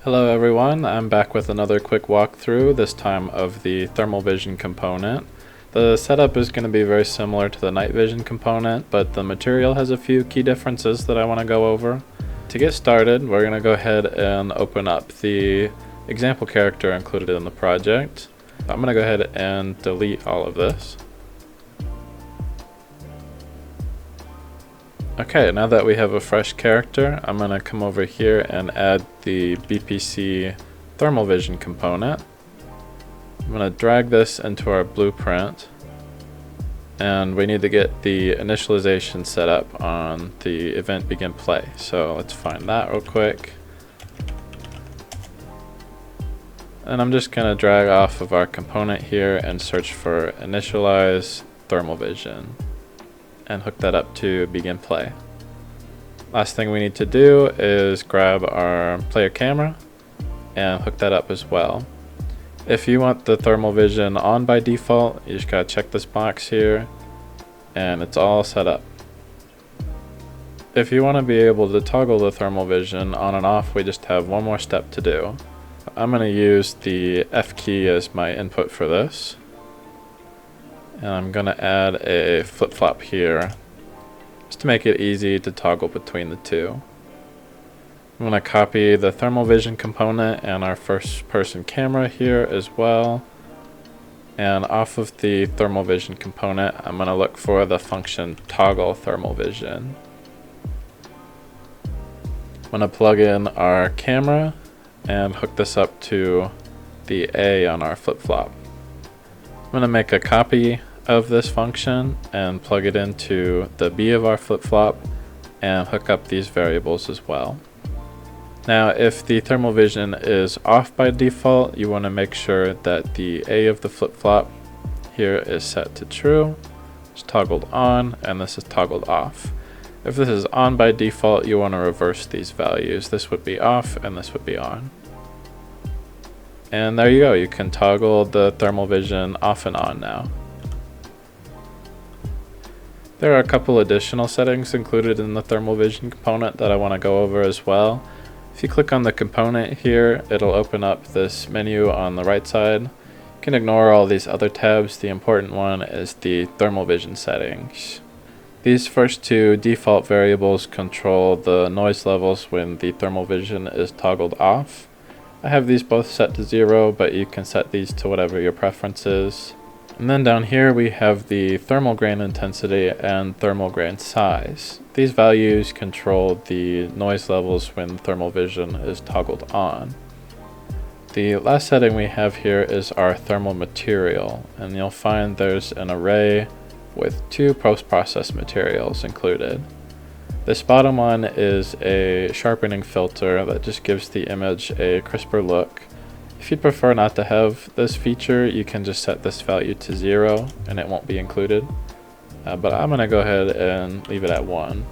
Hello everyone, I'm back with another quick walkthrough, this time of the thermal vision component. The setup is going to be very similar to the night vision component, but the material has a few key differences that I want to go over. To get started, we're going to go ahead and open up the example character included in the project. I'm going to go ahead and delete all of this. Okay, now that we have a fresh character, I'm going to come over here and add the BPC thermal vision component. I'm going to drag this into our blueprint, and we need to get the initialization set up on the event begin play. So let's find that real quick. And I'm just going to drag off of our component here and search for initialize thermal vision and hook that up to begin play. Last thing we need to do is grab our player camera and hook that up as well. If you want the thermal vision on by default, you just gotta check this box here and it's all set up. If you want to be able to toggle the thermal vision on and off, we just have one more step to do. I'm going to use the F key as my input for this. And I'm going to add a flip-flop here just to make it easy to toggle between the two. I'm going to copy the thermal vision component and our first person camera here as well. And off of the thermal vision component, I'm going to look for the function toggle thermal vision. I'm going to plug in our camera and hook this up to the A on our flip-flop. I'm going to make a copy of this function and plug it into the B of our flip-flop and hook up these variables as well. Now if the thermal vision is off by default, you want to make sure that the A of the flip-flop here is set to true, it's toggled on, and this is toggled off. If this is on by default, you want to reverse these values. This would be off and this would be on. And there you go, you can toggle the thermal vision off and on now. There are a couple additional settings included in the thermal vision component that I want to go over as well. If you click on the component here, it'll open up this menu on the right side. You can ignore all these other tabs. The important one is the thermal vision settings. These first two default variables control the noise levels when the thermal vision is toggled off. I have these both set to 0, but you can set these to whatever your preference is. And then down here we have the thermal grain intensity and thermal grain size. These values control the noise levels when thermal vision is toggled on. The last setting we have here is our thermal material, and you'll find there's an array with 2 post-process materials included. This bottom one is a sharpening filter that just gives the image a crisper look. If you prefer not to have this feature, you can just set this value to 0 and it won't be included. But I'm going to go ahead and leave it at 1.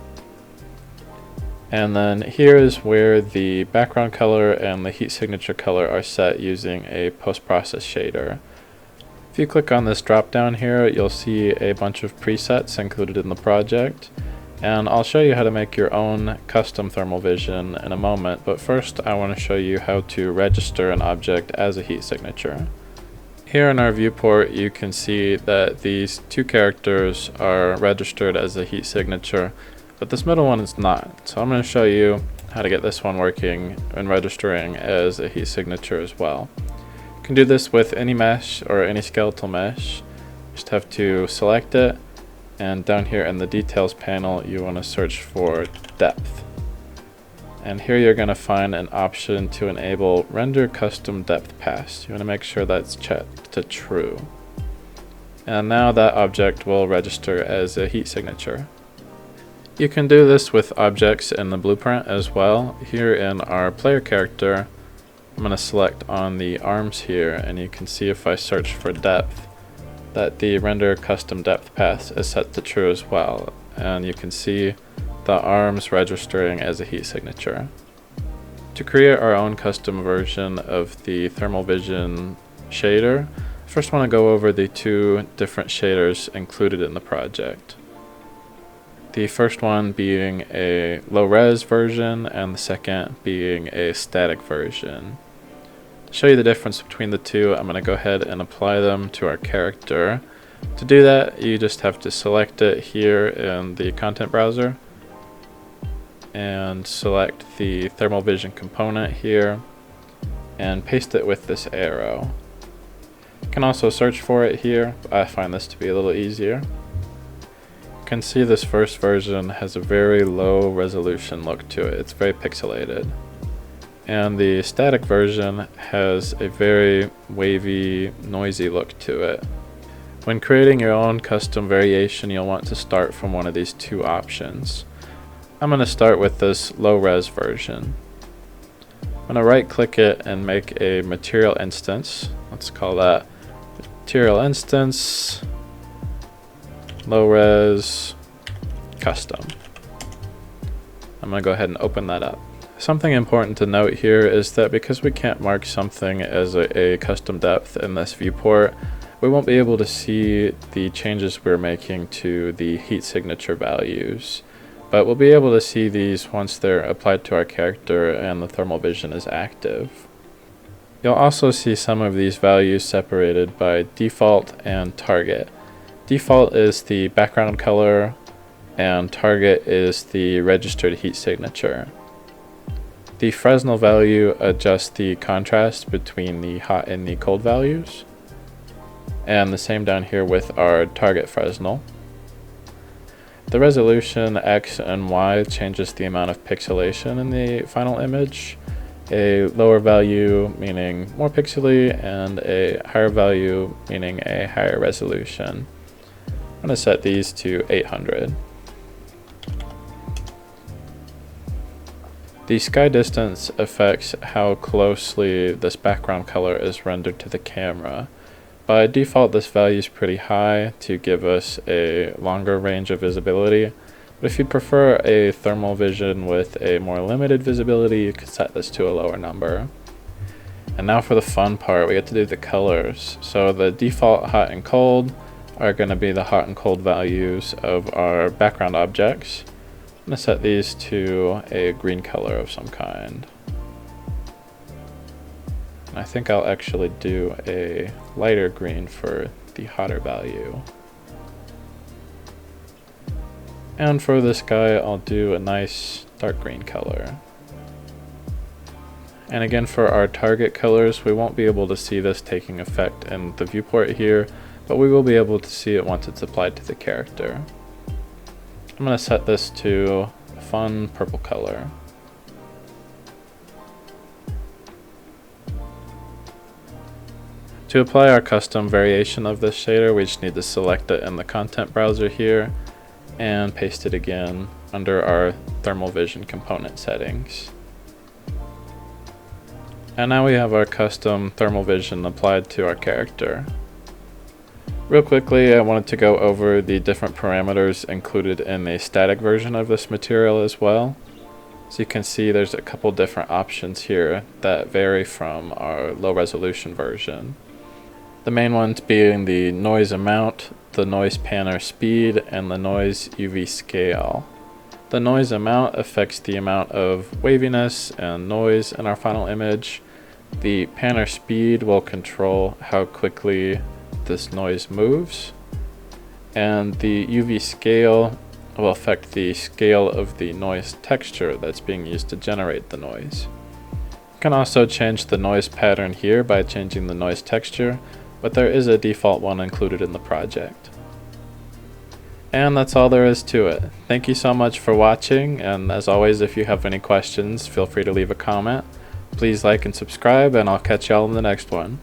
And then here is where the background color and the heat signature color are set using a post-process shader. If you click on this drop down here, you'll see a bunch of presets included in the project. And I'll show you how to make your own custom thermal vision in a moment, but first I want to show you how to register an object as a heat signature. Here in our viewport you can see that these 2 characters are registered as a heat signature, but this middle one is not. So I'm going to show you how to get this one working and registering as a heat signature as well. You can do this with any mesh or any skeletal mesh. You just have to select it. And down here in the details panel, you want to search for depth. And here you're going to find an option to enable render custom depth pass. You want to make sure that's checked to true. And now that object will register as a heat signature. You can do this with objects in the blueprint as well. Here in our player character, I'm going to select on the arms here, and you can see if I search for depth, that the render custom depth path is set to true as well, and you can see the arms registering as a heat signature. To create our own custom version of the thermal vision shader, first I want to go over the 2 different shaders included in the project. The first one being a low-res version and the second being a static version. To show you the difference between the two, I'm going to go ahead and apply them to our character. To do that, you just have to select it here in the content browser and select the thermal vision component here and paste it with this arrow. You can also search for it here, but I find this to be a little easier. You can see this first version has a very low resolution look to it. It's very pixelated. And the static version has a very wavy, noisy look to it. When creating your own custom variation, you'll want to start from one of these two options. I'm going to start with this low-res version. I'm going to right-click it and make a material instance. Let's call that material instance low-res custom. I'm going to go ahead and open that up. Something important to note here is that because we can't mark something as a custom depth in this viewport, we won't be able to see the changes we're making to the heat signature values, but we'll be able to see these once they're applied to our character and the thermal vision is active. You'll also see some of these values separated by default and target. Default is the background color and target is the registered heat signature. The Fresnel value adjusts the contrast between the hot and the cold values. And the same down here with our target Fresnel. The resolution X and Y changes the amount of pixelation in the final image. A lower value meaning more pixely and a higher value meaning a higher resolution. I'm going to set these to 800. The sky distance affects how closely this background color is rendered to the camera. By default, this value is pretty high to give us a longer range of visibility, but if you'd prefer a thermal vision with a more limited visibility, you could set this to a lower number. And now for the fun part, we get to do the colors. So the default hot and cold are going to be the hot and cold values of our background objects. I'm going to set these to a green color of some kind. And I think I'll actually do a lighter green for the hotter value. And for this guy, I'll do a nice dark green color. And again, for our target colors, we won't be able to see this taking effect in the viewport here, but we will be able to see it once it's applied to the character. I'm going to set this to a fun purple color. To apply our custom variation of this shader, we just need to select it in the content browser here and paste it again under our thermal vision component settings. And now we have our custom thermal vision applied to our character. Real quickly, I wanted to go over the different parameters included in the static version of this material as well. So you can see there's a couple different options here that vary from our low resolution version. The main ones being the noise amount, the noise panner speed, and the noise UV scale. The noise amount affects the amount of waviness and noise in our final image. The panner speed will control how quickly this noise moves. And the UV scale will affect the scale of the noise texture that's being used to generate the noise. You can also change the noise pattern here by changing the noise texture, but there is a default one included in the project. And that's all there is to it. Thank you so much for watching, and as always, if you have any questions, feel free to leave a comment. Please like and subscribe, and I'll catch y'all in the next one.